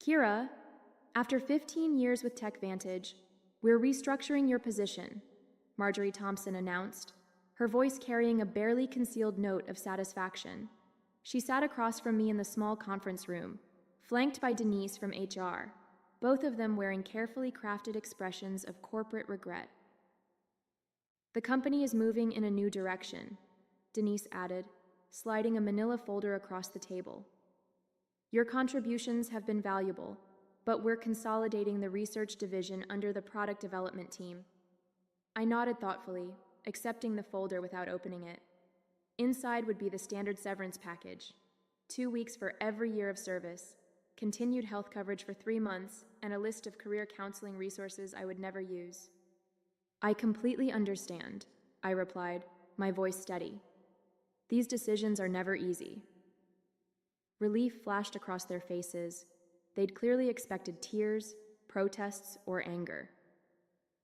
Kira, after 15 years with TechVantage, we're restructuring your position, Marjorie Thompson announced, her voice carrying a barely concealed note of satisfaction. She sat across from me in the small conference room, flanked by Denise from HR, both of them wearing carefully crafted expressions of corporate regret. The company is moving in a new direction, Denise added, sliding a manila folder across the table. Your contributions have been valuable, but we're consolidating the research division under the product development team. I nodded thoughtfully, accepting the folder without opening it. Inside would be the standard severance package, 2 weeks for every year of service, continued health coverage for 3 months, and a list of career counseling resources I would never use. I completely understand, I replied, my voice steady. These decisions are never easy. Relief flashed across their faces. They'd clearly expected tears, protests, or anger.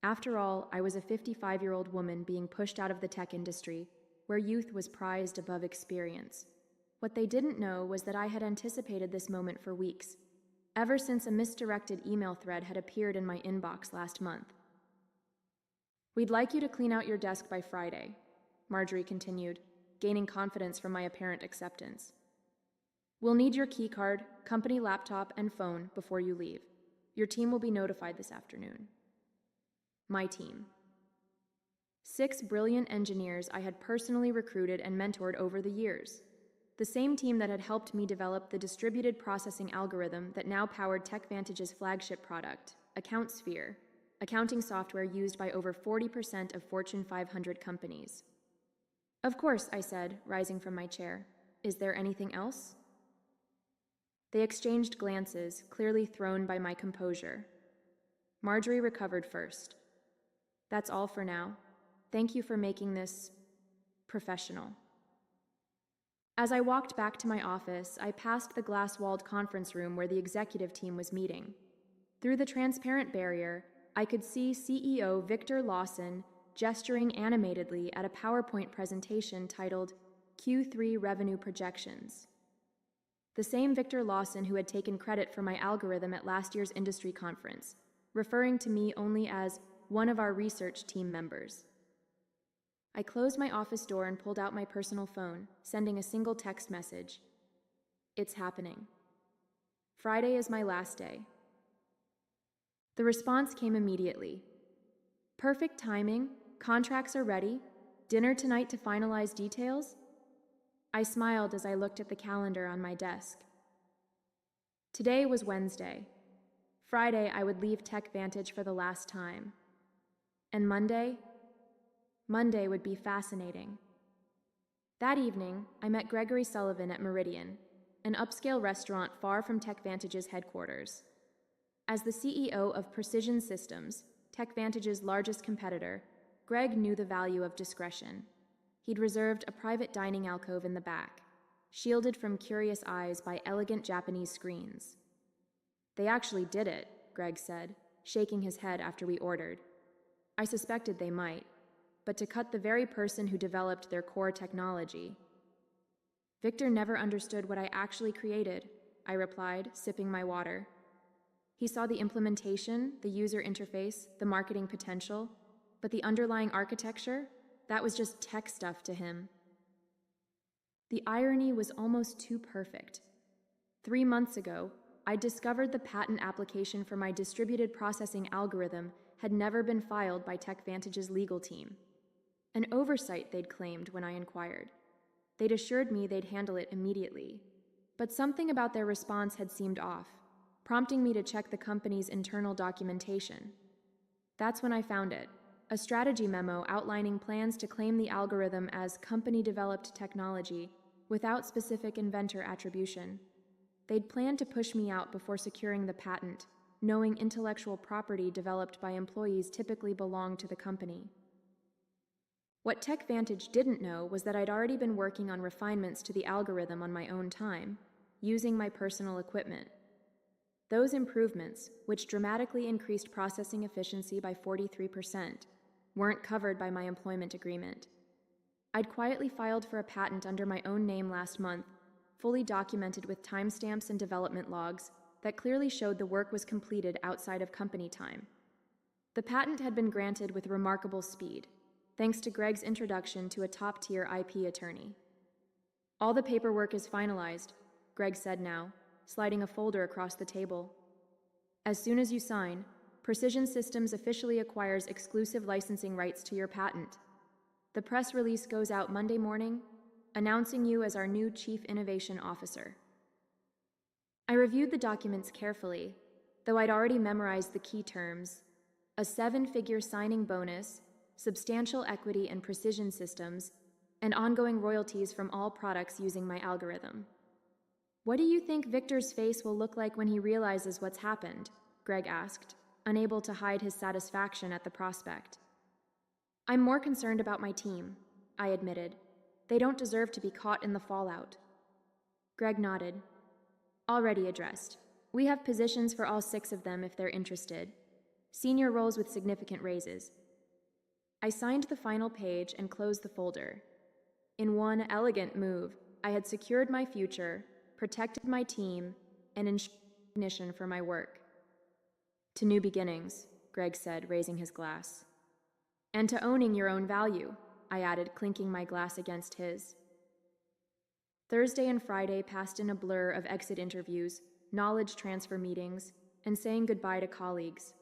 After all, I was a 55-year-old woman being pushed out of the tech industry, where youth was prized above experience. What they didn't know was that I had anticipated this moment for weeks, ever since a misdirected email thread had appeared in my inbox last month. We'd like you to clean out your desk by Friday, Marjorie continued, gaining confidence from my apparent acceptance. We'll need your keycard, company laptop, and phone before you leave. Your team will be notified this afternoon. My team. 6 brilliant engineers I had personally recruited and mentored over the years. The same team that had helped me develop the distributed processing algorithm that now powered TechVantage's flagship product, AccountSphere, accounting software used by over 40% of Fortune 500 companies. Of course, I said, rising from my chair. Is there anything else? They exchanged glances, clearly thrown by my composure. Marjorie recovered first. That's all for now. Thank you for making this professional. As I walked back to my office, I passed the glass-walled conference room where the executive team was meeting. Through the transparent barrier, I could see CEO Victor Lawson gesturing animatedly at a PowerPoint presentation titled Q3 Revenue Projections. The same Victor Lawson who had taken credit for my algorithm at last year's industry conference, referring to me only as one of our research team members. I closed my office door and pulled out my personal phone, sending a single text message. It's happening. Friday is my last day. The response came immediately. Perfect timing, contracts are ready, dinner tonight to finalize details? I smiled as I looked at the calendar on my desk. Today was Wednesday. Friday, I would leave TechVantage for the last time. And Monday? Monday would be fascinating. That evening, I met Gregory Sullivan at Meridian, an upscale restaurant far from TechVantage's headquarters. As the CEO of Precision Systems, TechVantage's largest competitor, Greg knew the value of discretion. He'd reserved a private dining alcove in the back, shielded from curious eyes by elegant Japanese screens. They actually did it, Greg said, shaking his head after we ordered. I suspected they might, but to cut the very person who developed their core technology. Victor never understood what I actually created, I replied, sipping my water. He saw the implementation, the user interface, the marketing potential, but the underlying architecture, that was just tech stuff to him. The irony was almost too perfect. 3 months ago, I discovered the patent application for my distributed processing algorithm had never been filed by TechVantage's legal team. An oversight, they'd claimed when I inquired. They'd assured me they'd handle it immediately. But something about their response had seemed off, prompting me to check the company's internal documentation. That's when I found it. A strategy memo outlining plans to claim the algorithm as company-developed technology without specific inventor attribution. They'd planned to push me out before securing the patent, knowing intellectual property developed by employees typically belonged to the company. What TechVantage didn't know was that I'd already been working on refinements to the algorithm on my own time, using my personal equipment. Those improvements, which dramatically increased processing efficiency by 43%, weren't covered by my employment agreement. I'd quietly filed for a patent under my own name last month, fully documented with timestamps and development logs, that clearly showed the work was completed outside of company time. The patent had been granted with remarkable speed, thanks to Greg's introduction to a top-tier IP attorney. "All the paperwork is finalized," Greg said now, sliding a folder across the table. "As soon as you sign, Precision Systems officially acquires exclusive licensing rights to your patent. The press release goes out Monday morning, announcing you as our new Chief Innovation Officer." I reviewed the documents carefully, though I'd already memorized the key terms: a 7-figure signing bonus, substantial equity in Precision Systems, and ongoing royalties from all products using my algorithm. "What do you think Victor's face will look like when he realizes what's happened?" Greg asked, unable to hide his satisfaction at the prospect. "I'm more concerned about my team," I admitted. "They don't deserve to be caught in the fallout." Greg nodded. "Already addressed. We have positions for all 6 of them if they're interested. Senior roles with significant raises." I signed the final page and closed the folder. In one elegant move, I had secured my future, protected my team, and ensured recognition for my work. "To new beginnings," Greg said, raising his glass. "And to owning your own value," I added, clinking my glass against his. Thursday and Friday passed in a blur of exit interviews, knowledge transfer meetings, and saying goodbye to colleagues.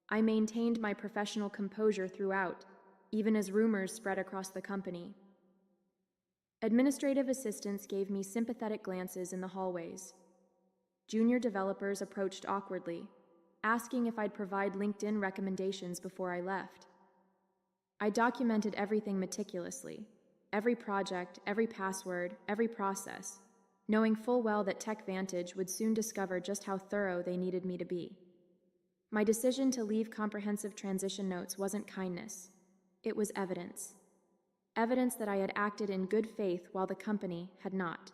I maintained my professional composure throughout, even as rumors spread across the company. Administrative assistants gave me sympathetic glances in the hallways. Junior developers approached awkwardly, asking if I'd provide LinkedIn recommendations before I left. I documented everything meticulously, every project, every password, every process, knowing full well that TechVantage would soon discover just how thorough they needed me to be. My decision to leave comprehensive transition notes wasn't kindness. It was evidence. Evidence that I had acted in good faith while the company had not.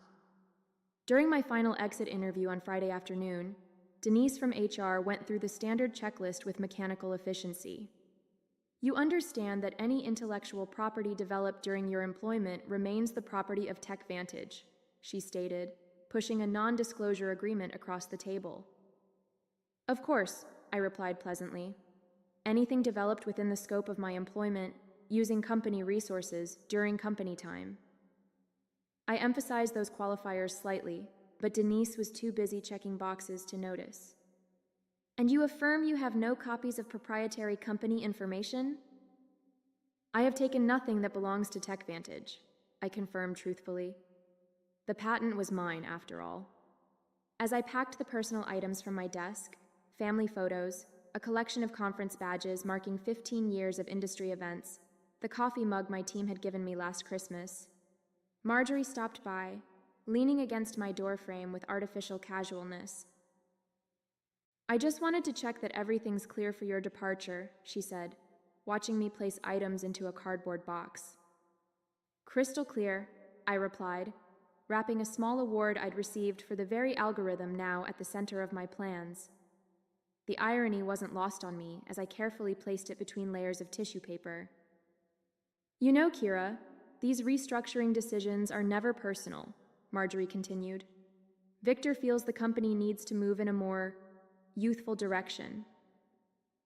During my final exit interview on Friday afternoon, Denise from HR went through the standard checklist with mechanical efficiency. "You understand that any intellectual property developed during your employment remains the property of TechVantage," she stated, pushing a non-disclosure agreement across the table. "Of course," I replied pleasantly. "Anything developed within the scope of my employment, using company resources during company time." I emphasized those qualifiers slightly, but Denise was too busy checking boxes to notice. "And you affirm you have no copies of proprietary company information?" "I have taken nothing that belongs to TechVantage," I confirmed truthfully. The patent was mine, after all. As I packed the personal items from my desk, family photos, a collection of conference badges marking 15 years of industry events, the coffee mug my team had given me last Christmas, Marjorie stopped by, leaning against my doorframe with artificial casualness. "I just wanted to check that everything's clear for your departure," she said, watching me place items into a cardboard box. "Crystal clear," I replied, wrapping a small award I'd received for the very algorithm now at the center of my plans. The irony wasn't lost on me as I carefully placed it between layers of tissue paper. "You know, Kira, these restructuring decisions are never personal," Marjorie continued. "Victor feels the company needs to move in a more youthful direction."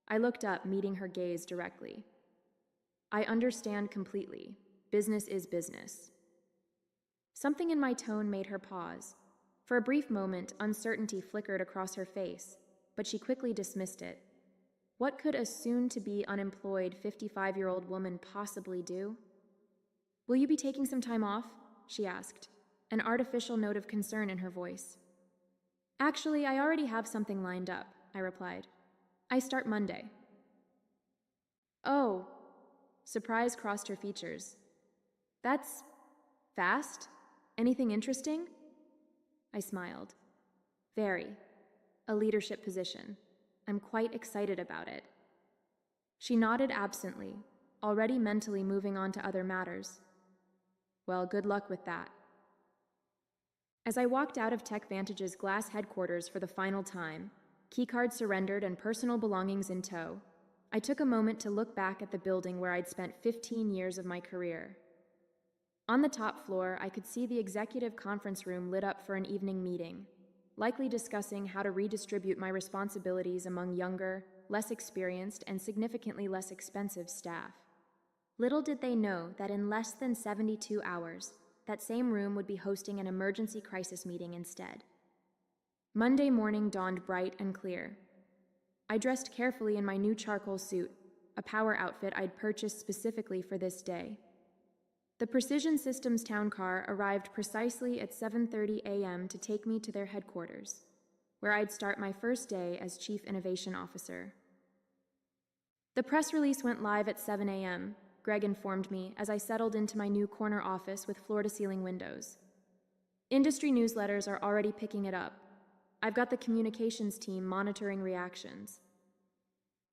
I looked up, meeting her gaze directly. "I understand completely. Business is business." Something in my tone made her pause. For a brief moment, uncertainty flickered across her face, but she quickly dismissed it. What could a soon-to-be unemployed 55-year-old woman possibly do? "Will you be taking some time off?" she asked, an artificial note of concern in her voice. "Actually, I already have something lined up," I replied. "I start Monday." "Oh," surprise crossed her features. "That's fast? Anything interesting?" I smiled. "Very. A leadership position. I'm quite excited about it." She nodded absently, already mentally moving on to other matters. "Well, good luck with that." As I walked out of TechVantage's glass headquarters for the final time, keycard surrendered and personal belongings in tow, I took a moment to look back at the building where I'd spent 15 years of my career. On the top floor, I could see the executive conference room lit up for an evening meeting. likely discussing how to redistribute my responsibilities among younger, less experienced, and significantly less expensive staff. Little did they know that in less than 72 hours, that same room would be hosting an emergency crisis meeting instead. Monday morning dawned bright and clear. I dressed carefully in my new charcoal suit, a power outfit I'd purchased specifically for this day. The Precision Systems town car arrived precisely at 7:30 a.m. to take me to their headquarters, where I'd start my first day as Chief Innovation Officer. The press release went live at 7 a.m., Greg informed me as I settled into my new corner office with floor-to-ceiling windows. Industry newsletters are already picking it up. I've got the communications team monitoring reactions.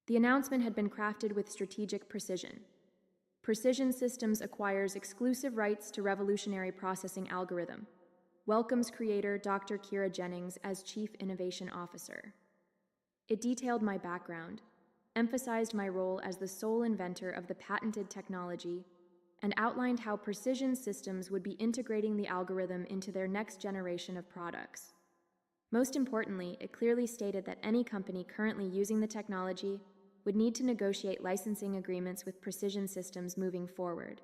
The announcement had been crafted with strategic precision. Precision Systems acquires exclusive rights to revolutionary processing algorithm. Welcomes creator Dr. Kira Jennings as Chief Innovation Officer. It detailed my background, emphasized my role as the sole inventor of the patented technology, and outlined how Precision Systems would be integrating the algorithm into their next generation of products. Most importantly, it clearly stated that any company currently using the technology would need to negotiate licensing agreements with Precision Systems moving forward.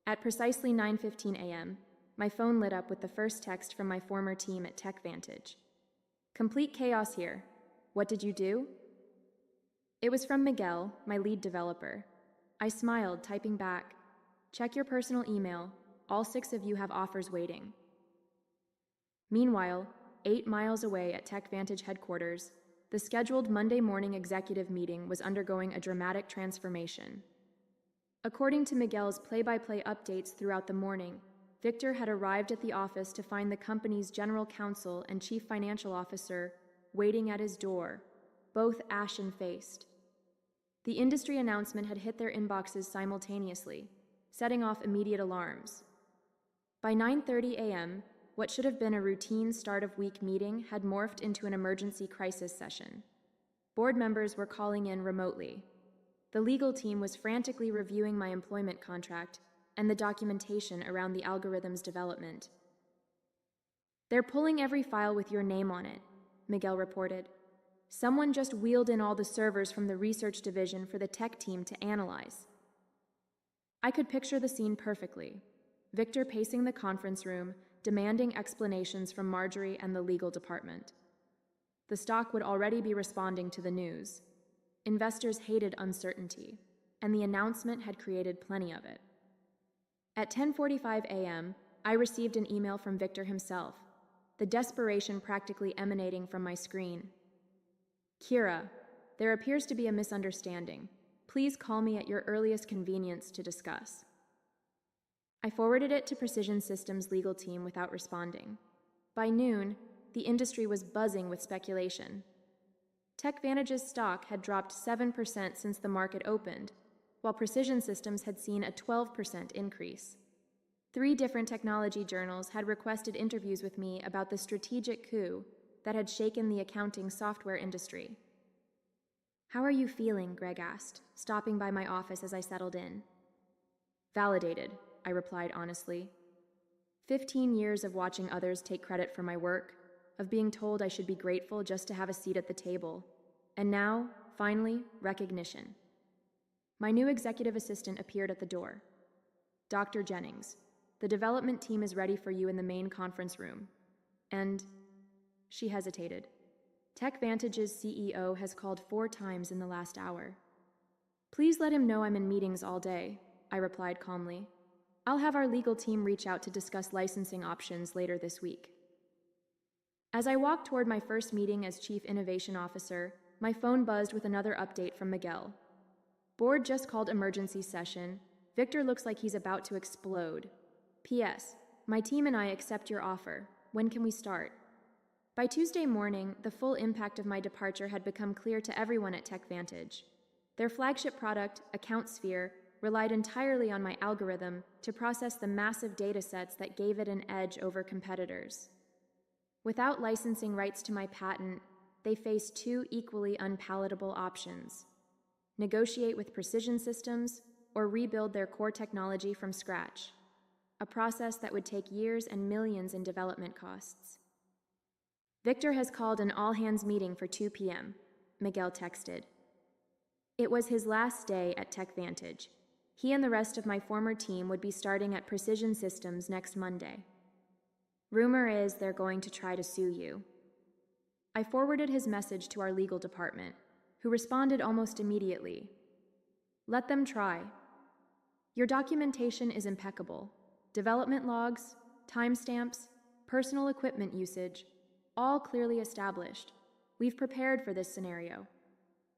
At precisely 9:15 a.m., my phone lit up with the first text from my former team at TechVantage. Complete chaos here. What did you do? It was from Miguel, my lead developer. I smiled, typing back, "Check your personal email. All 6 of you have offers waiting." Meanwhile, 8 miles away at TechVantage headquarters, the scheduled Monday morning executive meeting was undergoing a dramatic transformation. According to Miguel's play-by-play updates throughout the morning, Victor had arrived at the office to find the company's general counsel and chief financial officer waiting at his door, both ashen-faced. The industry announcement had hit their inboxes simultaneously, setting off immediate alarms. By 9:30 a.m., what should have been a routine start-of-week meeting had morphed into an emergency crisis session. Board members were calling in remotely. The legal team was frantically reviewing my employment contract and the documentation around the algorithm's development. "They're pulling every file with your name on it," Miguel reported. "Someone just wheeled in all the servers from the research division for the tech team to analyze." I could picture the scene perfectly. Victor pacing the conference room, demanding explanations from Marjorie and the legal department. The stock would already be responding to the news. Investors hated uncertainty, and the announcement had created plenty of it. At 10:45 a.m., I received an email from Victor himself, the desperation practically emanating from my screen. "Kira, there appears to be a misunderstanding. Please call me at your earliest convenience to discuss." I forwarded it to Precision Systems' legal team without responding. By noon, the industry was buzzing with speculation. TechVantage's stock had dropped 7% since the market opened, while Precision Systems had seen a 12% increase. 3 different technology journals had requested interviews with me about the strategic coup that had shaken the accounting software industry. "How are you feeling?" Greg asked, stopping by my office as I settled in. "Validated," I replied honestly. 15 years of watching others take credit for my work, of being told I should be grateful just to have a seat at the table, and now, finally, recognition. My new executive assistant appeared at the door. "Dr. Jennings, the development team is ready for you in the main conference room." And she hesitated. TechVantage's CEO has called 4 times in the last hour. "Please let him know I'm in meetings all day," I replied calmly. "I'll have our legal team reach out to discuss licensing options later this week." As I walked toward my first meeting as Chief Innovation Officer, my phone buzzed with another update from Miguel. "Board just called emergency session. Victor looks like he's about to explode. P.S. My team and I accept your offer. When can we start?" By Tuesday morning, the full impact of my departure had become clear to everyone at TechVantage. Their flagship product, AccountSphere, relied entirely on my algorithm to process the massive data sets that gave it an edge over competitors. Without licensing rights to my patent, they faced 2 equally unpalatable options: negotiate with Precision Systems or rebuild their core technology from scratch, a process that would take years and millions in development costs. Victor has called an all-hands meeting for 2 p.m., Miguel texted. It was his last day at TechVantage. He and the rest of my former team would be starting at Precision Systems next Monday. Rumor is they're going to try to sue you. I forwarded his message to our legal department, who responded almost immediately. Let them try. Your documentation is impeccable. Development logs, timestamps, personal equipment usage, all clearly established. We've prepared for this scenario.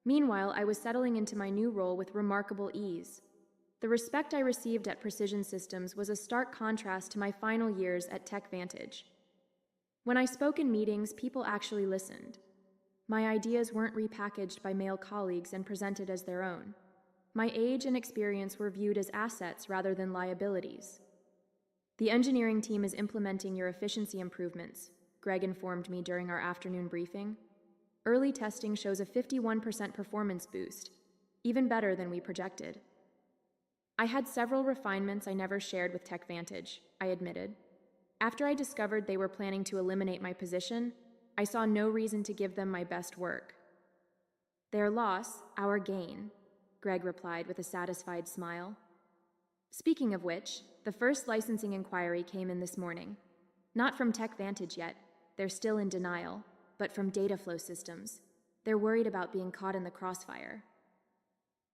Meanwhile, I was settling into my new role with remarkable ease. The respect I received at Precision Systems was a stark contrast to my final years at TechVantage. When I spoke in meetings, people actually listened. My ideas weren't repackaged by male colleagues and presented as their own. My age and experience were viewed as assets rather than liabilities. The engineering team is implementing your efficiency improvements, Greg informed me during our afternoon briefing. Early testing shows a 51% performance boost, even better than we projected. I had several refinements I never shared with TechVantage, I admitted. After I discovered they were planning to eliminate my position, I saw no reason to give them my best work. Their loss, our gain, Greg replied with a satisfied smile. Speaking of which, the first licensing inquiry came in this morning. Not from TechVantage yet, they're still in denial, but from Dataflow Systems. They're worried about being caught in the crossfire.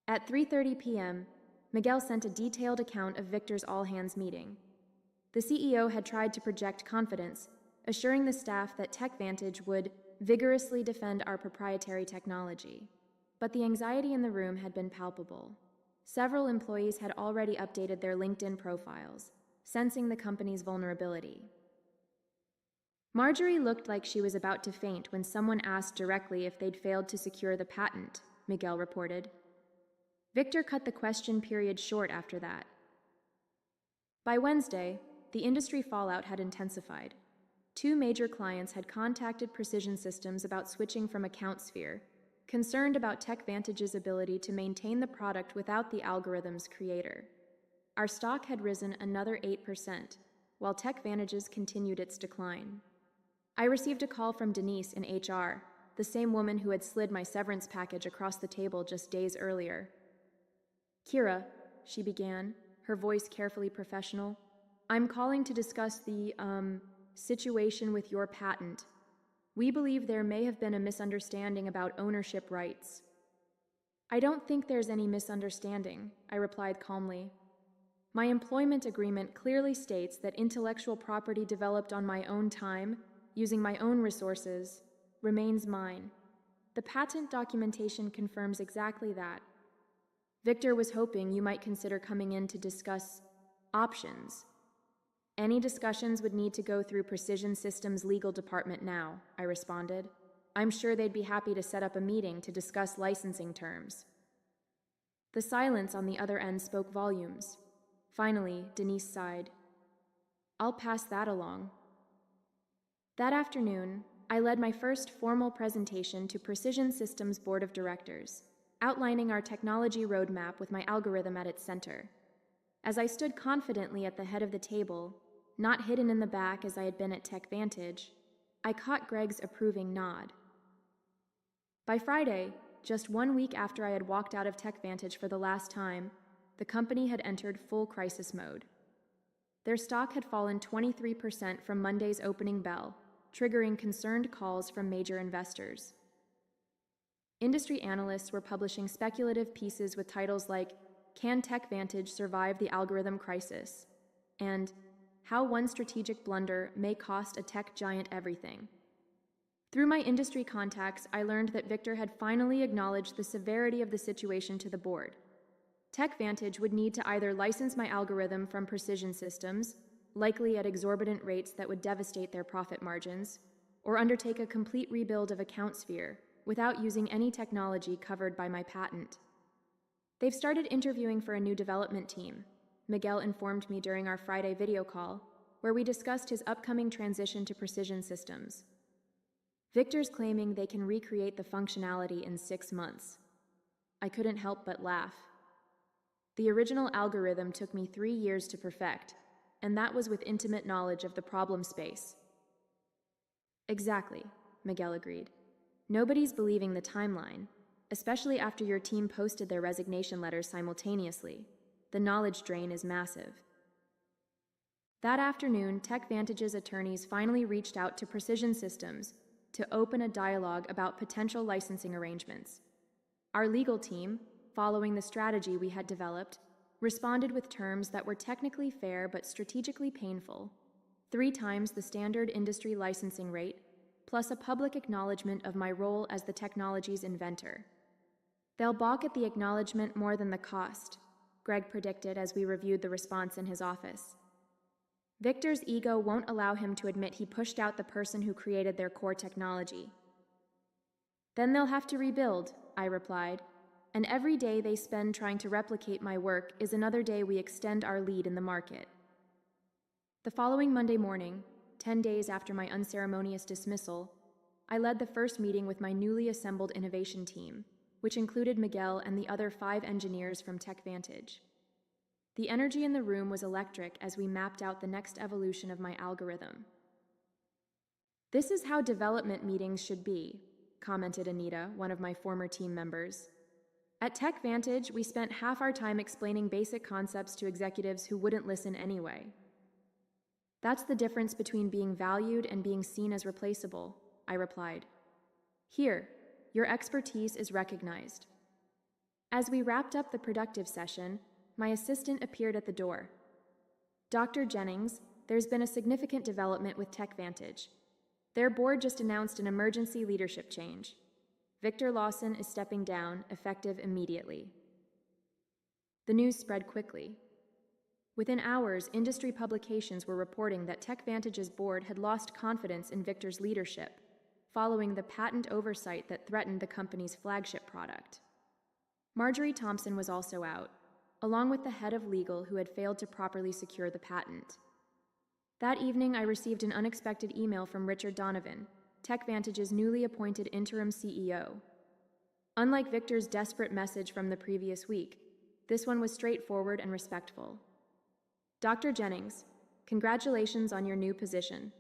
At 3:30 p.m., Miguel sent a detailed account of Victor's all-hands meeting. The CEO had tried to project confidence, assuring the staff that TechVantage would vigorously defend our proprietary technology. But the anxiety in the room had been palpable. Several employees had already updated their LinkedIn profiles, sensing the company's vulnerability. Marjorie looked like she was about to faint when someone asked directly if they'd failed to secure the patent, Miguel reported. Victor cut the question period short after that. By Wednesday, the industry fallout had intensified. 2 major clients had contacted Precision Systems about switching from AccountSphere, concerned about TechVantage's ability to maintain the product without the algorithm's creator. Our stock had risen another 8%, while TechVantage's continued its decline. I received a call from Denise in HR, the same woman who had slid my severance package across the table just days earlier. Kira, she began, her voice carefully professional, I'm calling to discuss the, situation with your patent. We believe there may have been a misunderstanding about ownership rights. I don't think there's any misunderstanding, I replied calmly. My employment agreement clearly states that intellectual property developed on my own time, using my own resources, remains mine. The patent documentation confirms exactly that. Victor was hoping you might consider coming in to discuss options. Any discussions would need to go through Precision Systems' legal department now, I responded. I'm sure they'd be happy to set up a meeting to discuss licensing terms. The silence on the other end spoke volumes. Finally, Denise sighed. I'll pass that along. That afternoon, I led my first formal presentation to Precision Systems' Board of Directors, outlining our technology roadmap with my algorithm at its center. As I stood confidently at the head of the table, not hidden in the back as I had been at TechVantage, I caught Greg's approving nod. By Friday, just 1 week after I had walked out of TechVantage for the last time, the company had entered full crisis mode. Their stock had fallen 23% from Monday's opening bell, triggering concerned calls from major investors. Industry analysts were publishing speculative pieces with titles like, Can TechVantage Survive the Algorithm Crisis? And How One Strategic Blunder May Cost a Tech Giant Everything. Through my industry contacts, I learned that Victor had finally acknowledged the severity of the situation to the board. TechVantage would need to either license my algorithm from Precision Systems, likely at exorbitant rates that would devastate their profit margins, or undertake a complete rebuild of AccountSphere without using any technology covered by my patent. They've started interviewing for a new development team, Miguel informed me during our Friday video call, where we discussed his upcoming transition to Precision Systems. Victor's claiming they can recreate the functionality in 6 months. I couldn't help but laugh. The original algorithm took me 3 years to perfect, and that was with intimate knowledge of the problem space. Exactly. Miguel agreed. Nobody's believing the timeline, especially after your team posted their resignation letters simultaneously. The knowledge drain is massive. That afternoon, TechVantage's attorneys finally reached out to Precision Systems to open a dialogue about potential licensing arrangements. Our legal team, following the strategy we had developed, responded with terms that were technically fair but strategically painful: 3 times the standard industry licensing rate, plus a public acknowledgement of my role as the technology's inventor. They'll balk at the acknowledgement more than the cost, Greg predicted as we reviewed the response in his office. Victor's ego won't allow him to admit he pushed out the person who created their core technology. Then they'll have to rebuild, I replied, and every day they spend trying to replicate my work is another day we extend our lead in the market. The following Monday morning, 10 days after my unceremonious dismissal, I led the first meeting with my newly assembled innovation team, which included Miguel and the other 5 engineers from TechVantage. The energy in the room was electric as we mapped out the next evolution of my algorithm. "This is how development meetings should be," commented Anita, one of my former team members. "At TechVantage, we spent half our time explaining basic concepts to executives who wouldn't listen anyway." "That's the difference between being valued and being seen as replaceable," I replied. "Here, your expertise is recognized." As we wrapped up the productive session, my assistant appeared at the door. "Dr. Jennings, there's been a significant development with TechVantage. Their board just announced an emergency leadership change. Victor Lawson is stepping down, effective immediately." The news spread quickly. Within hours, industry publications were reporting that TechVantage's board had lost confidence in Victor's leadership, following the patent oversight that threatened the company's flagship product. Marjorie Thompson was also out, along with the head of legal who had failed to properly secure the patent. That evening, I received an unexpected email from Richard Donovan, TechVantage's newly appointed interim CEO. Unlike Victor's desperate message from the previous week, this one was straightforward and respectful. "Dr. Jennings, congratulations on your new position.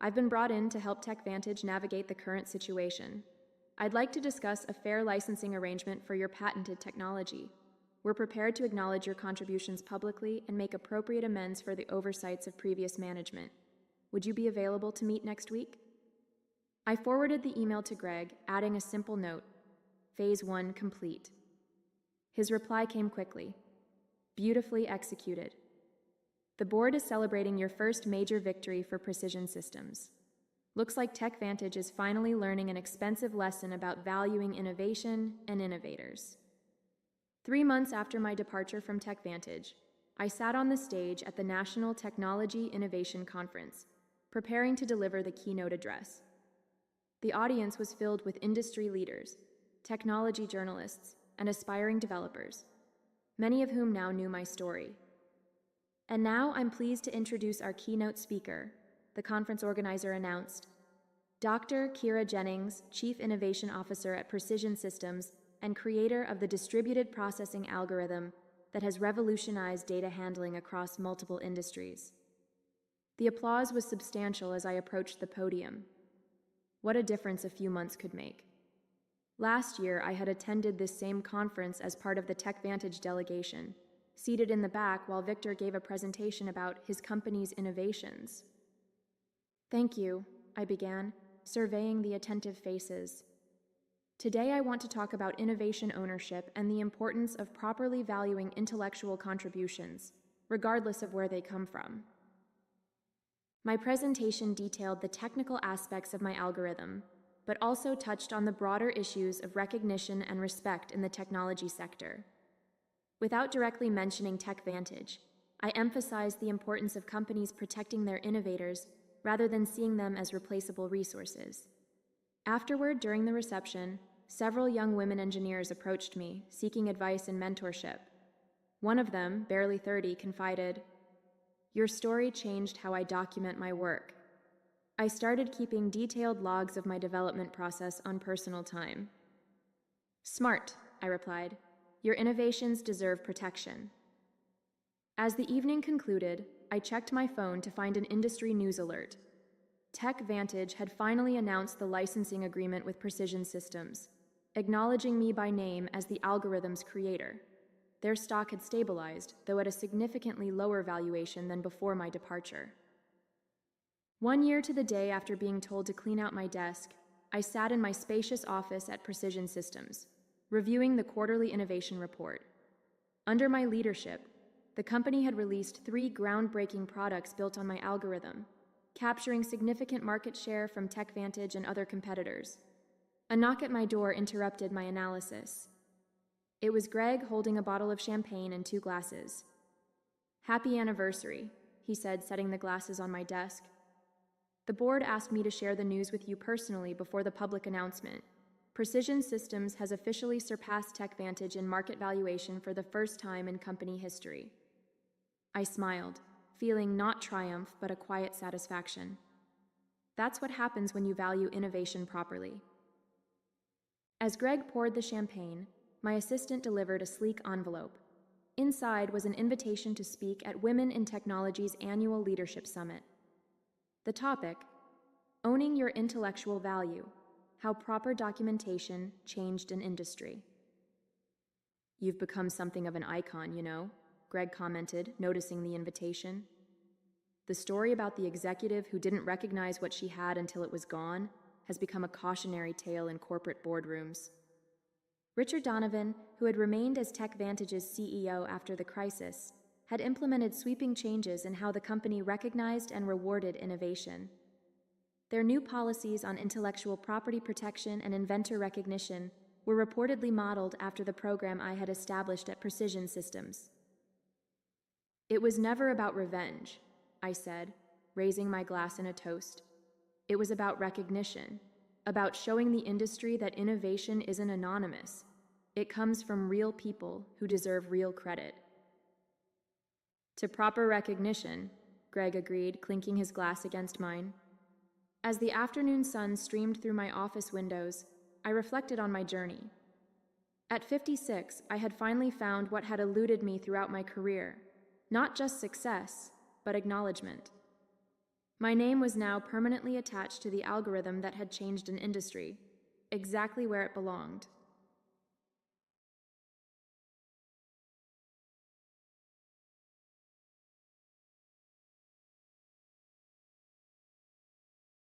I've been brought in to help TechVantage navigate the current situation. I'd like to discuss a fair licensing arrangement for your patented technology. We're prepared to acknowledge your contributions publicly and make appropriate amends for the oversights of previous management. Would you be available to meet next week?" I forwarded the email to Greg, adding a simple note: "Phase 1 complete." His reply came quickly: "Beautifully executed. The board is celebrating your first major victory for Precision Systems. Looks like TechVantage is finally learning an expensive lesson about valuing innovation and innovators." 3 months after my departure from TechVantage, I sat on the stage at the National Technology Innovation Conference, preparing to deliver the keynote address. The audience was filled with industry leaders, technology journalists, and aspiring developers, many of whom now knew my story. "And now I'm pleased to introduce our keynote speaker," the conference organizer announced. "Dr. Kira Jennings, Chief Innovation Officer at Precision Systems and creator of the distributed processing algorithm that has revolutionized data handling across multiple industries." The applause was substantial as I approached the podium. What a difference a few months could make. Last year, I had attended this same conference as part of the TechVantage delegation, seated in the back while Victor gave a presentation about his company's innovations. "Thank you," I began, surveying the attentive faces. "Today I want to talk about innovation ownership and the importance of properly valuing intellectual contributions, regardless of where they come from." My presentation detailed the technical aspects of my algorithm, but also touched on the broader issues of recognition and respect in the technology sector. Without directly mentioning TechVantage, I emphasized the importance of companies protecting their innovators rather than seeing them as replaceable resources. Afterward, during the reception, several young women engineers approached me, seeking advice and mentorship. One of them, barely 30, confided, "Your story changed how I document my work. I started keeping detailed logs of my development process on personal time." "Smart," I replied. "Your innovations deserve protection." As the evening concluded, I checked my phone to find an industry news alert. TechVantage had finally announced the licensing agreement with Precision Systems, acknowledging me by name as the algorithm's creator. Their stock had stabilized, though at a significantly lower valuation than before my departure. 1 year to the day after being told to clean out my desk, I sat in my spacious office at Precision Systems, reviewing the quarterly innovation report. Under my leadership, the company had released 3 groundbreaking products built on my algorithm, capturing significant market share from TechVantage and other competitors. A knock at my door interrupted my analysis. It was Greg holding a bottle of champagne and 2 glasses. "Happy anniversary," he said, setting the glasses on my desk. "The board asked me to share the news with you personally before the public announcement. Precision Systems has officially surpassed TechVantage in market valuation for the first time in company history." I smiled, feeling not triumph but a quiet satisfaction. That's what happens when you value innovation properly. As Greg poured the champagne, my assistant delivered a sleek envelope. Inside was an invitation to speak at Women in Technology's annual Leadership Summit. The topic: Owning Your Intellectual Value, How Proper Documentation Changed an Industry. "You've become something of an icon, you know," Greg commented, noticing the invitation. "The story about the executive who didn't recognize what she had until it was gone has become a cautionary tale in corporate boardrooms." Richard Donovan, who had remained as TechVantage's CEO after the crisis, had implemented sweeping changes in how the company recognized and rewarded innovation. Their new policies on intellectual property protection and inventor recognition were reportedly modeled after the program I had established at Precision Systems. "It was never about revenge," I said, raising my glass in a toast. "It was about recognition, about showing the industry that innovation isn't anonymous. It comes from real people who deserve real credit." "To proper recognition," Greg agreed, clinking his glass against mine. As the afternoon sun streamed through my office windows, I reflected on my journey. At 56, I had finally found what had eluded me throughout my career, not just success, but acknowledgement. My name was now permanently attached to the algorithm that had changed an industry, exactly where it belonged.